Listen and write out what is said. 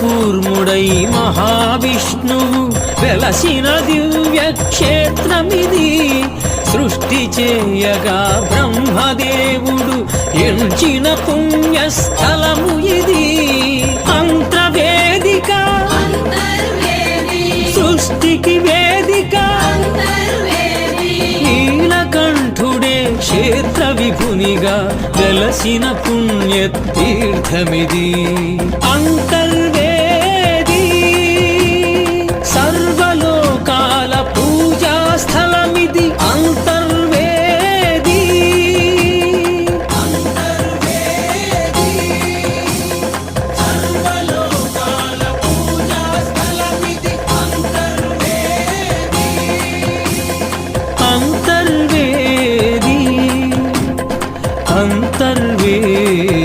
కూర్ముడై మహావిష్ణువు వెలసిన దివ్య క్షేత్రమిది. సృష్టి చేయగా బ్రహ్మదేవుడు ఎంచిన పుణ్యస్థలము ఇది. అంతర్వేదిక సృష్టికి వేదిక, నీలకంఠుడే క్షేత్ర విభునిగా వెలసిన పుణ్యతీర్థమిది.